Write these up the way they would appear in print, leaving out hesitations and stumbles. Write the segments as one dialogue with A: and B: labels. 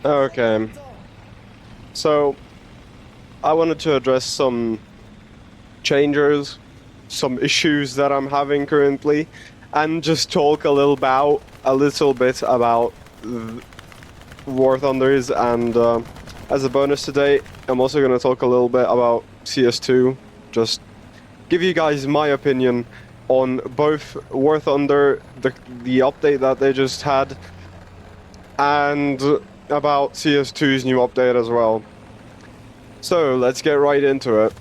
A: Okay, so I wanted to address some changes, some issues that I'm having currently, and just talk a little bit about War Thunders. And as a bonus today, I'm also going to talk a little bit about CS2. Just give you guys my opinion on both War Thunder, the update that they just had, and about CS2's new update as well. So let's get right into it.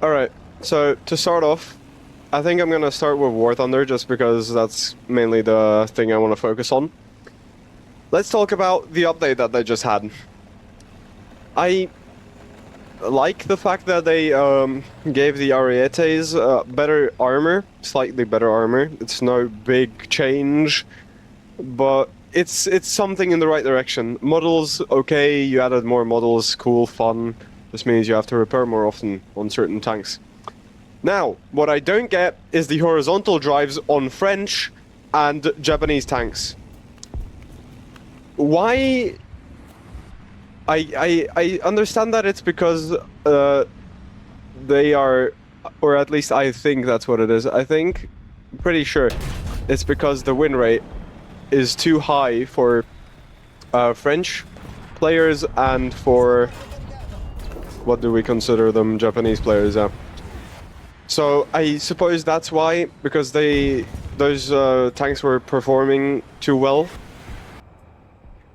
A: Alright, so to start off, I think I'm gonna start with War Thunder just because that's mainly the thing I want to focus on. Let's talk about the update that they just had. I like the fact that they gave the Arietes better armor, slightly better armor. It's no big change, but it's something in the right direction. Models, okay, you added more models, cool, fun. This means you have to repair more often on certain tanks. Now, what I don't get is the horizontal drives on French and Japanese tanks. Why? I understand that it's because they are, or at least I think that's what it is. I'm pretty sure it's because the win rate is too high for French players and for, what do we consider them, Japanese players, yeah. So I suppose that's why, because those tanks were performing too well.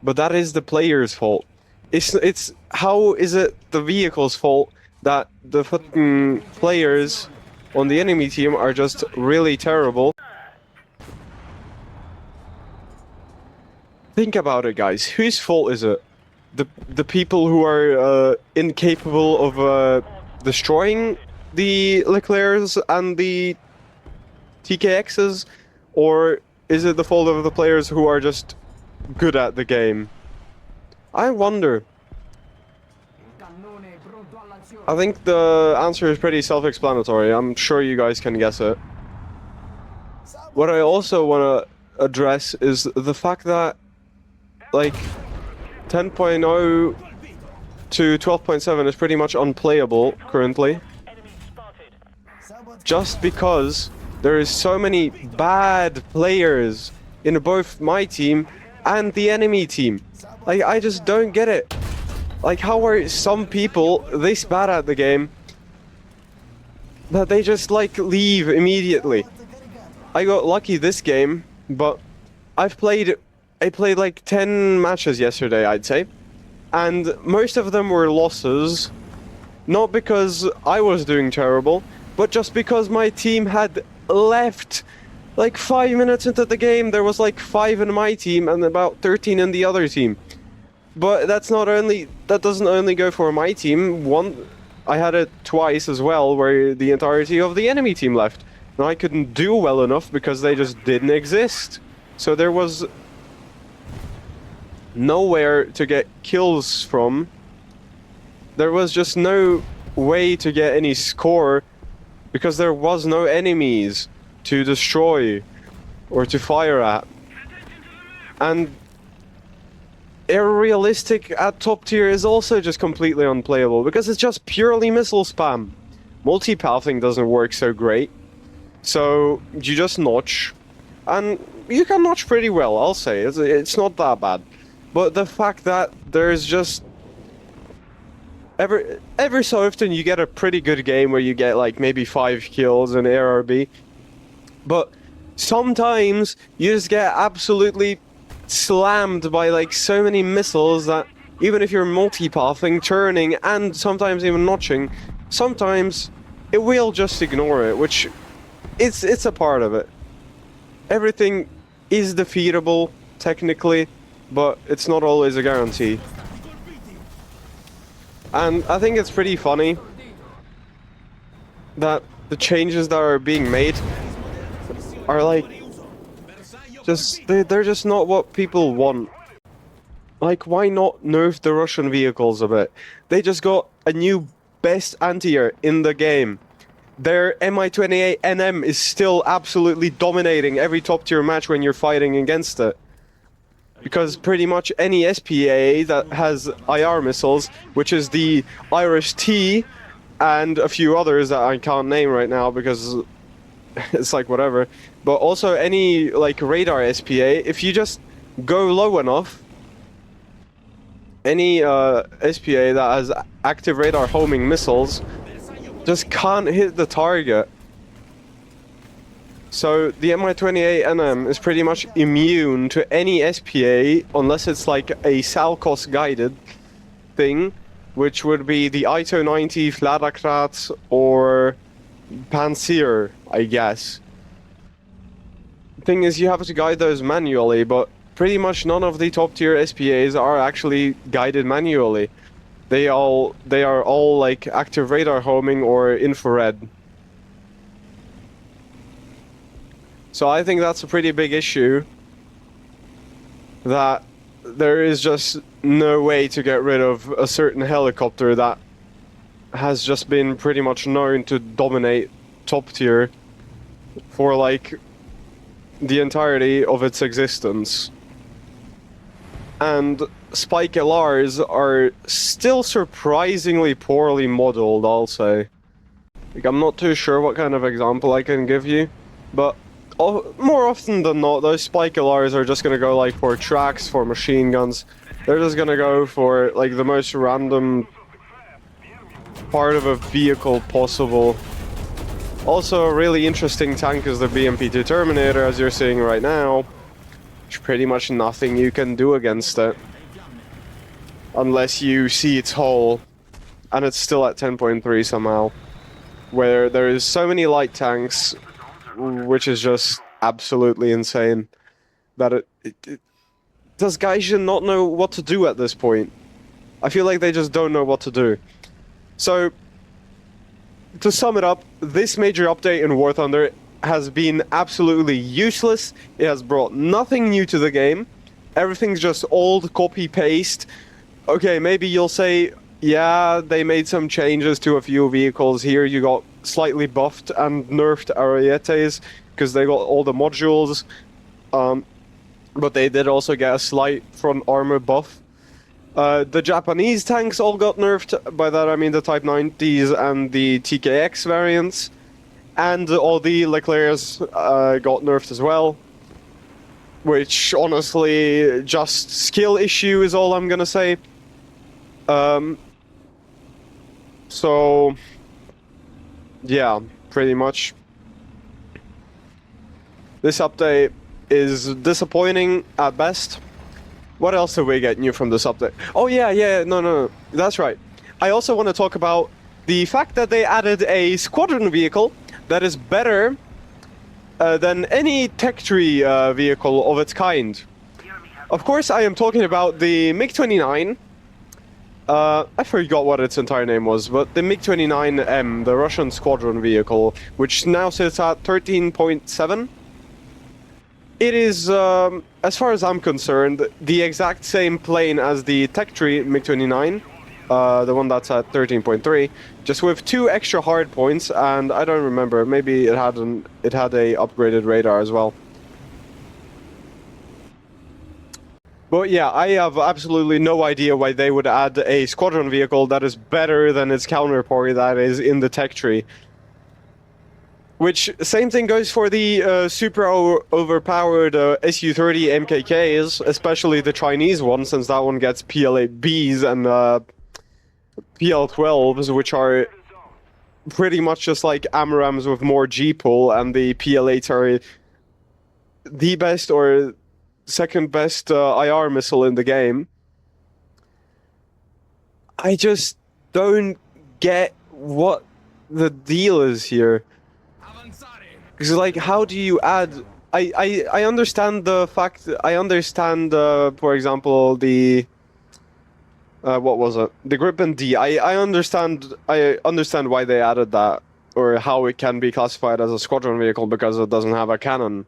A: But that is the player's fault. It's how is it the vehicle's fault that the fucking players on the enemy team are just really terrible? Think about it, guys. Whose fault is it? The people who are incapable of destroying the Leclercs and the TKXs, or is it the fault of the players who are just good at the game? I wonder. I think the answer is pretty self-explanatory. I'm sure you guys can guess it. What I also want to address is the fact that, like, 10.0 to 12.7 is pretty much unplayable currently. Just because there is so many bad players in both my team and the enemy team. Like, I just don't get it. Like, how are some people this bad at the game that they just, like, leave immediately? I got lucky this game, but I played like 10 matches yesterday, I'd say. And most of them were losses. Not because I was doing terrible, but just because my team had left. Like 5 minutes into the game, there was like 5 in my team and about 13 in the other team. But that doesn't only go for my team. I had it twice as well, where the entirety of the enemy team left. And I couldn't do well enough because they just didn't exist. So there was nowhere to get kills from. There was just no way to get any score because there was no enemies to destroy or to fire at. And aerialistic at top tier is also just completely unplayable because it's just purely missile spam. Multipathing doesn't work so great, so you just notch, and you can notch pretty well, I'll say. It's not that bad. But the fact that there's just every so often you get a pretty good game where you get like maybe 5 kills in ARB, but sometimes you just get absolutely slammed by like so many missiles that even if you're multipathing, turning, and sometimes even notching, sometimes it will just ignore it, which it's a part of it. Everything is defeatable technically, but it's not always a guarantee. And I think it's pretty funny that the changes that are being made are like they're just not what people want. Like, why not nerf the Russian vehicles a bit? They just got a new best anti-air in the game. Their Mi-28 NM is still absolutely dominating every top tier match when you're fighting against it. Because pretty much any SPA that has IR missiles, which is the Iris-T and a few others that I can't name right now because it's like whatever, but also any like radar SPA, if you just go low enough, any SPA that has active radar homing missiles just can't hit the target. So the Mi-28NM is pretty much immune to any SPA unless it's like a Salcos guided thing, which would be the Ito 90, Fladakrat, or Panzer, I guess. Thing is, you have to guide those manually, but pretty much none of the top tier SPAs are actually guided manually. They are all like active radar homing or infrared. So I think that's a pretty big issue, that there is just no way to get rid of a certain helicopter that has just been pretty much known to dominate top tier for like the entirety of its existence. And Spike LRs are still surprisingly poorly modeled, I'll say. Like, I'm not too sure what kind of example I can give you, but more often than not, those Spike LRs are just gonna go like for tracks, for machine guns. They're just gonna go for like the most random part of a vehicle possible. Also, a really interesting tank is the BMP-2 Terminator, as you're seeing right now. There's pretty much nothing you can do against it, unless you see its hull, and it's still at 10.3 somehow, where there is so many light tanks, which is just absolutely insane, that does Gaijin not know what to do at this point? I feel like they just don't know what to do. So, to sum it up, this major update in War Thunder has been absolutely useless. It has brought nothing new to the game. Everything's just old copy-paste. Okay, maybe you'll say, yeah, they made some changes to a few vehicles here. You got slightly buffed and nerfed Arietes because they got all the modules. But they did also get a slight front armor buff. The Japanese tanks all got nerfed. By that I mean the Type 90s and the TKX variants. And all the Leclercs got nerfed as well. Which, honestly, just skill issue is all I'm gonna say. So, yeah, pretty much. This update is disappointing at best. What else did we get new from this update? Oh yeah, no, that's right. I also want to talk about the fact that they added a squadron vehicle that is better than any tech tree vehicle of its kind. Of course, I am talking about the MiG-29. I forgot what its entire name was, but the MiG-29M, the Russian squadron vehicle, which now sits at 13.7. It is, as far as I'm concerned, the exact same plane as the tech tree MiG-29, the one that's at 13.3, just with 2 extra hard points, and I don't remember, maybe it had a upgraded radar as well. But yeah, I have absolutely no idea why they would add a squadron vehicle that is better than its counterpart that is in the tech tree. Which, same thing goes for the super overpowered Su-30 MKKs, especially the Chinese one, since that one gets PLA-Bs and PL-12s, which are pretty much just like AMRAAMs with more G-pull, and the PLAs are the best or second best IR missile in the game. I just don't get what the deal is here. Because, like, how do you add... I understand the fact... I understand, for example, the... what was it? The Gripen D. I understand why they added that, or how it can be classified as a squadron vehicle because it doesn't have a cannon.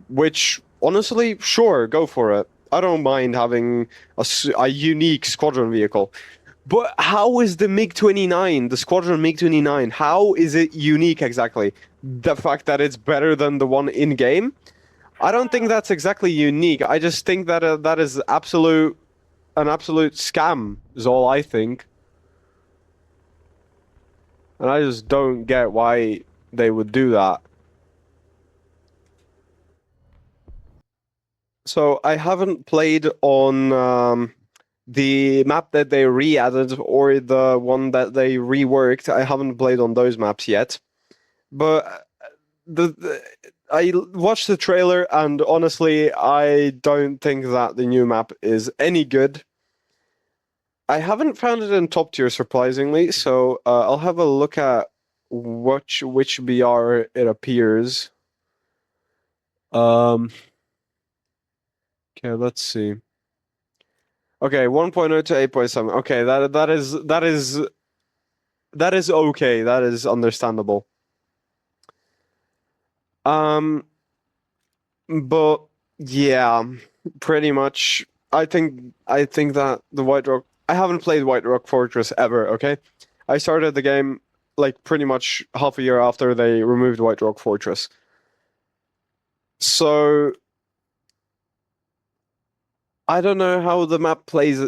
A: Which, honestly, sure, go for it. I don't mind having a unique squadron vehicle. But how is the MiG-29, the squadron MiG-29, how is it unique exactly? The fact that it's better than the one in-game? I don't think that's exactly unique. I just think that that is an absolute scam. Is all I think, and I just don't get why they would do that. So I haven't played on the map that they re-added or the one that they reworked. I haven't played on those maps yet, but I watched the trailer and honestly, I don't think that the new map is any good. I haven't found it in top tier surprisingly, so I'll have a look at which BR it appears. Um, okay, let's see. Okay, 1.0 to 8.7. Okay, that is okay. That is understandable. But yeah, pretty much. I think that the White Rock. I haven't played White Rock Fortress ever. Okay, I started the game like pretty much half a year after they removed White Rock Fortress. So I don't know how the map plays.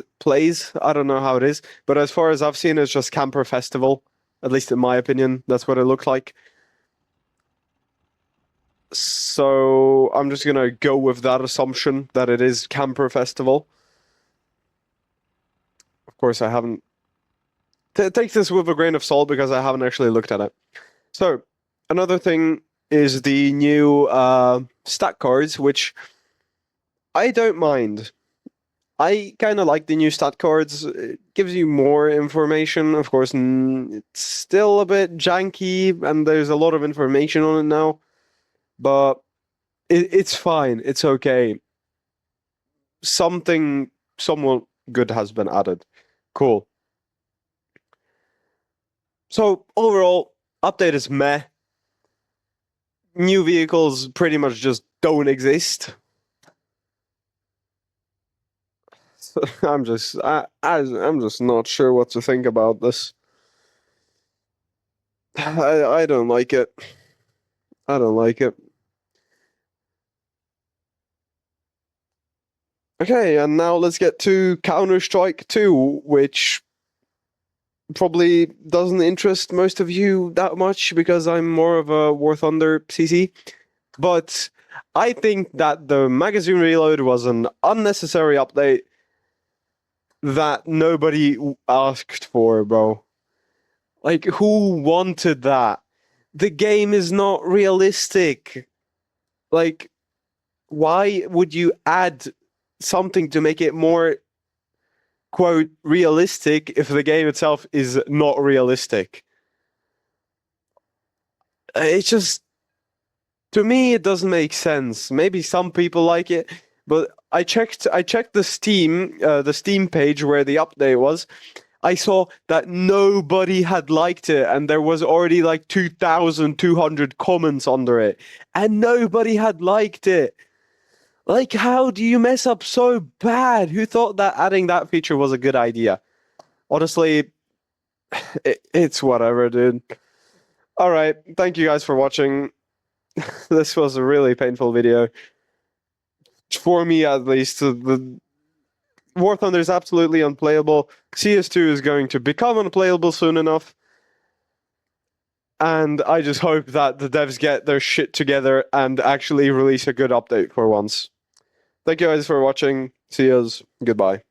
A: I don't know how it is, but as far as I've seen, it's just Camper Festival. At least in my opinion, that's what it looked like. So I'm just gonna go with that assumption that it is Camper Festival. Of course, I haven't. Take this with a grain of salt because I haven't actually looked at it. So another thing is the new stat cards, which I don't mind. I kind of like the new stat cards. It gives you more information. Of course, it's still a bit janky, and there's a lot of information on it now. But it's fine. It's okay. Something somewhat good has been added. Cool. So overall, update is meh. New vehicles pretty much just don't exist. So I'm just not sure what to think about this. I don't like it. I don't like it. Okay, and now let's get to Counter-Strike 2, which probably doesn't interest most of you that much because I'm more of a War Thunder CC. But I think that the magazine reload was an unnecessary update that nobody asked for, bro. Like, who wanted that? The game is not realistic. Like, why would you add something to make it more, quote, realistic if the game itself is not realistic? It's just, to me, it doesn't make sense. Maybe some people like it, but I checked the Steam page where the update was. I saw that nobody had liked it, and there was already like 2,200 comments under it, and nobody had liked it. Like, how do you mess up so bad? Who thought that adding that feature was a good idea? Honestly, it's whatever, dude. All right, thank you guys for watching. This was a really painful video. For me, at least, the War Thunder is absolutely unplayable. CS2 is going to become unplayable soon enough. And I just hope that the devs get their shit together and actually release a good update for once. Thank you guys for watching. See yous. Goodbye.